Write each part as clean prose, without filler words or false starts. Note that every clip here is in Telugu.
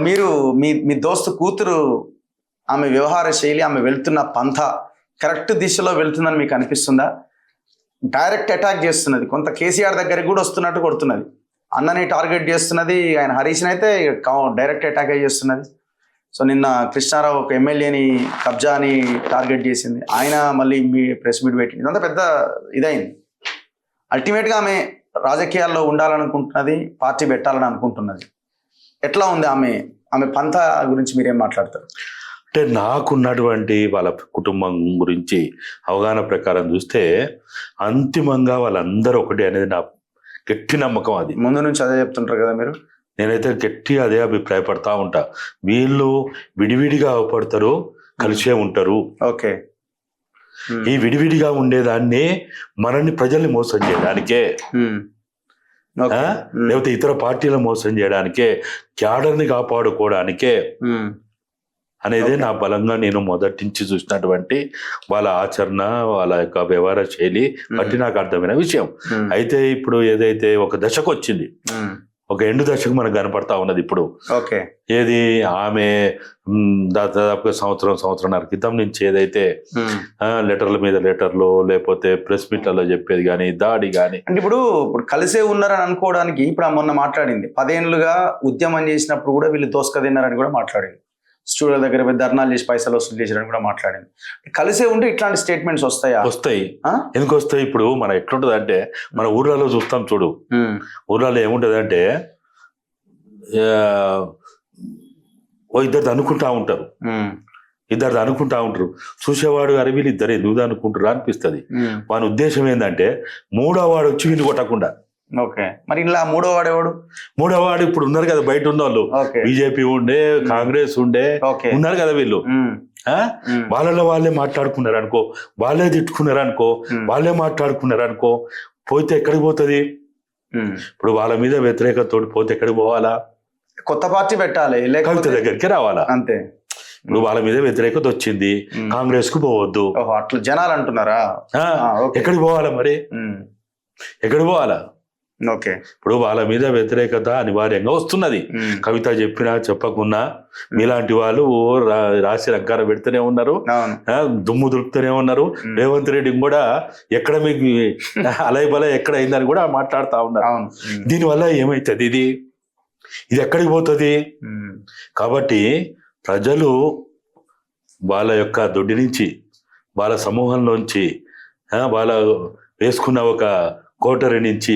మీరు మీ మీ దోస్తు కూతురు ఆమె వ్యవహార శైలి, ఆమె వెళ్తున్న పంథ కరెక్ట్ దిశలో వెళ్తుందని మీకు అనిపిస్తుందా? డైరెక్ట్ అటాక్ చేస్తున్నది, కొంత కేసీఆర్ దగ్గరికి కూడా వస్తున్నట్టు కొడుతున్నది, అన్నని టార్గెట్ చేస్తున్నది, ఆయన హరీష్ని అయితే డైరెక్ట్ అటాక్ చేస్తున్నది. సో నిన్న కృష్ణారావు ఒక ఎమ్మెల్యేని కబ్జాని టార్గెట్ చేసింది, ఆయన మళ్ళీ మీ ప్రెస్ మీట్ పెట్టింది. ఇదంతా పెద్ద ఇదైంది. అల్టిమేట్గా ఆమె రాజకీయాల్లో ఉండాలనుకుంటున్నది, పార్టీ పెట్టాలని అనుకుంటున్నది. ఎట్లా ఉంది ఆమె పంథ గురించి మీరేం మాట్లాడతారు? అంటే నాకున్నటువంటి వాళ్ళ కుటుంబం గురించి అవగాహన ప్రకారం చూస్తే అంతిమంగా వాళ్ళందరూ ఒకటి అనేది నా గట్టి నమ్మకం. అది ముందు నుంచి అదే చెప్తుంటారు కదా మీరు. నేనైతే గట్టి అదే అభిప్రాయపడతా ఉంటా. వీళ్ళు విడివిడిగా అవపడతారు, కలిసే ఉంటారు. ఓకే. ఈ విడివిడిగా ఉండేదాన్ని మనల్ని ప్రజల్ని మోసం చేయడానికే, లేకపోతే ఇతర పార్టీలను మోసం చేయడానికే, క్యాడర్ని కాపాడుకోవడానికే అనేది నా బలంగా నేను మొదటి నుంచి చూసినటువంటి వాళ్ళ ఆచరణ, వాళ్ళ యొక్క వ్యవహార శైలి బట్టి నాకు అర్థమైన విషయం. అయితే ఇప్పుడు ఏదైతే ఒక దశకు వచ్చింది, ఒక ఎండు దశకు మనకు కనపడతా ఉన్నది ఇప్పుడు. ఓకే. ఏది ఆమె దాదాపుగా సంవత్సరంన్నర క్రితం నుంచి ఏదైతే లెటర్ల మీద లెటర్లు, లేకపోతే ప్రెస్ మీట్లలో చెప్పేది కానీ, దాడి కానీ, అంటే ఇప్పుడు కలిసే ఉన్నారని అనుకోవడానికి ఇప్పుడు మొన్న మాట్లాడింది, 10 ఏళ్ళుగా ఉద్యమం చేసినప్పుడు కూడా వీళ్ళు దోసుక తిన్నారని కూడా మాట్లాడింది, స్టూడియో దగ్గర పోయి ధర్నాలు చేసి పైసలు వసూలు చేసారని కూడా మాట్లాడింది. కలిసే ఉంటే ఇట్లాంటి స్టేట్మెంట్స్ వస్తాయా? వస్తాయి. ఎందుకు వస్తాయి? ఇప్పుడు మనం ఎట్లుంటది అంటే, మన ఊర్లలో చూస్తాం చూడు, ఊర్లలో ఏముంటది అంటే ఇద్దరు అనుకుంటా ఉంటారు, చూసేవాడు అరే వీళ్ళు ఇద్దరు ఎందుకు అనుకుంటారు అనిపిస్తుంది. వాని ఉద్దేశం ఏంటంటే మూడో వాడు వచ్చి వీళ్ళు కొట్టకుండా. ఓకే. మరి ఇలా మూడో వాడు ఇప్పుడు ఉన్నారు కదా బయట ఉన్న వాళ్ళు, బీజేపీ ఉండే, కాంగ్రెస్ ఉండే ఉన్నారు కదా, వీళ్ళు వాళ్ళలో వాళ్ళే మాట్లాడుకున్నారు అనుకో, వాళ్ళే తిట్టుకున్నారు అనుకో, వాళ్ళే మాట్లాడుకున్నారు అనుకో, పోతే ఎక్కడికి పోతుంది? ఇప్పుడు వాళ్ళ మీద వ్యతిరేకత పోతే ఎక్కడికి పోవాలా? కొత్త పార్టీ పెట్టాలి, కవిత దగ్గరికి రావాలా, అంతే. ఇప్పుడు వాళ్ళ మీద వ్యతిరేకత వచ్చింది, కాంగ్రెస్ కు పోవద్దు అట్లా జనాలు అంటున్నారా? ఎక్కడికి పోవాలా మరి? ఎక్కడికి పోవాలా? ఓకే. ఇప్పుడు వాళ్ళ మీద వ్యతిరేకత అనివార్యంగా వస్తున్నది. కవిత చెప్పినా చెప్పకున్నా మీలాంటి వాళ్ళు రాసి రంగార పెడుతూనే ఉన్నారు, దుమ్ము దులుపుతూనే ఉన్నారు. రేవంత్ రెడ్డి కూడా ఎక్కడ మీకు అలై బల ఎక్కడ అయిందని కూడా మాట్లాడుతూ ఉన్నారు. దీనివల్ల ఏమవుతుంది? ఇది ఎక్కడికి పోతుంది? కాబట్టి ప్రజలు వాళ్ళ యొక్క దొడ్డి నుంచి, వాళ్ళ సమూహంలోంచి, వాళ్ళ వేసుకున్న ఒక కోటరీ నుంచి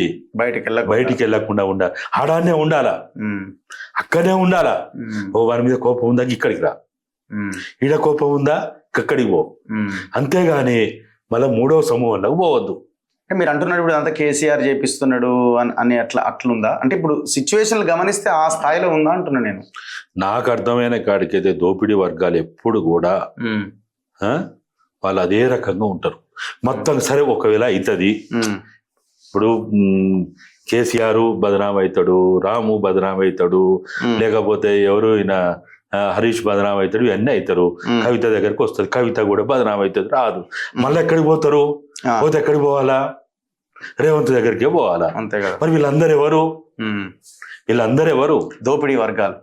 బయటికి వెళ్ళకుండా ఉండాలి, ఆడానే ఉండాలా, అక్కడే ఉండాలా. ఓ వారి మీద కోపం ఉందా ఇక్కడికి రా, ఈడ కోపం ఉందా ఇక్కడికి పో, అంతేగాని మళ్ళీ మూడవ సమూహంలోకి పోవద్దు. మీరు అంటున్నారు ఇప్పుడు అంతా కేసీఆర్ చేపిస్తున్నాడు అని అట్లుందా? అంటే ఇప్పుడు సిచ్యువేషన్లు గమనిస్తే ఆ స్థాయిలో ఉందా అంటున్నా నేను. నాకు అర్థమైన కాడికైతే దోపిడీ వర్గాలు ఎప్పుడు కూడా వాళ్ళు అదే రకంగా ఉంటారు మొత్తం. సరే ఒకవేళ అవుతుంది, ఇప్పుడు కేసీఆర్ బదనాం అవుతాడు, రాము బదనాం అవుతాడు, లేకపోతే ఎవరు ఈయన హరీష్ బదనాం అవుతాడు, ఇవన్నీ అవుతారు. కవిత దగ్గరికి వస్తుంది, కవిత కూడా బదనాం అవుతుంది, రాదు. మళ్ళీ ఎక్కడికి పోతారు? పోతే ఎక్కడికి పోవాలా? రేవంత్ దగ్గరికే పోవాలా. అంతే కదా. మరి వీళ్ళందరూ ఎవరు? దోపిడీ వర్గాలు.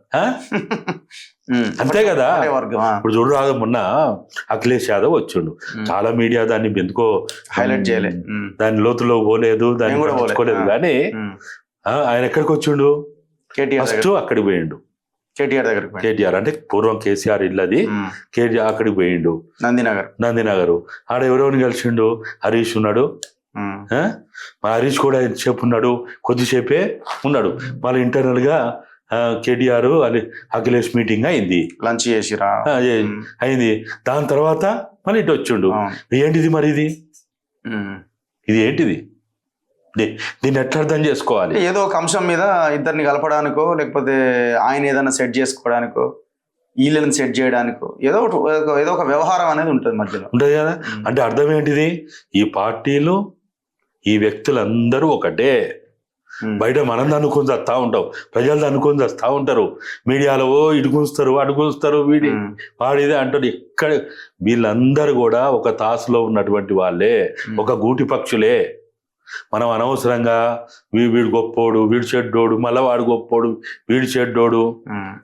అంతే కదా. ఇప్పుడు చూడు, రాదు మొన్న అఖిలేష్ యాదవ్ వచ్చిండు, చాలా మీడియా దాన్ని ఎందుకో హైలైట్ చేయలేదు, దాని లోతులో పోలేదు, దాన్ని పట్టించుకోలేదు. కానీ ఆయన ఎక్కడికి వచ్చిండు? ఫస్ట్ అక్కడికి పోయిండు, కేటీఆర్ అంటే పూర్వం కేసీఆర్ ఇల్లది, కేటీఆర్ అక్కడికి పోయిండు, నందినగర్. ఆడ ఎవరెవరిని కలిసిండు? హరీష్ ఉన్నాడు, హరీష్ కూడా ఎంతసేపు ఉన్నాడు? కొద్దిసేపే ఉన్నాడు. మళ్ళీ ఇంటర్నల్ గా కేటీఆర్ అఖిలేష్ మీటింగ్ అయింది, లంచ్ చేసిరా అయింది. దాని తర్వాత మళ్ళీ ఇటు వచ్చిండు. ఏంటిది మరి? ఇది ఏంటిది? దీన్ని ఎట్లా అర్థం చేసుకోవాలి? ఏదో ఒక అంశం మీద ఇద్దరిని కలపడానికో, లేకపోతే ఆయన ఏదైనా సెట్ చేసుకోవడానికో, వీళ్ళని సెట్ చేయడానికో ఏదో ఒక వ్యవహారం అనేది ఉంటుంది మధ్యలో, ఉంటుంది కదా. అంటే అర్థం ఏంటిది? ఈ పార్టీలు, ఈ వ్యక్తులందరూ ఒకటే. బయట మనం అనుకుని చస్తా ఉంటాం, ప్రజలు అనుకుని చస్తా ఉంటారు, మీడియాలో ఇడుగుస్తారు అడుగుస్తారు, వాడిదే అంటారు. ఇక్కడ వీళ్ళందరూ కూడా ఒక తాసులో ఉన్నటువంటి వాళ్ళే, ఒక గూటి పక్షులే. మనం అనవసరంగా వీడు గొప్పోడు, వీడు చెడ్డోడు, మళ్ళీ వాడు గొప్పోడు, వీడు చెడ్డోడు,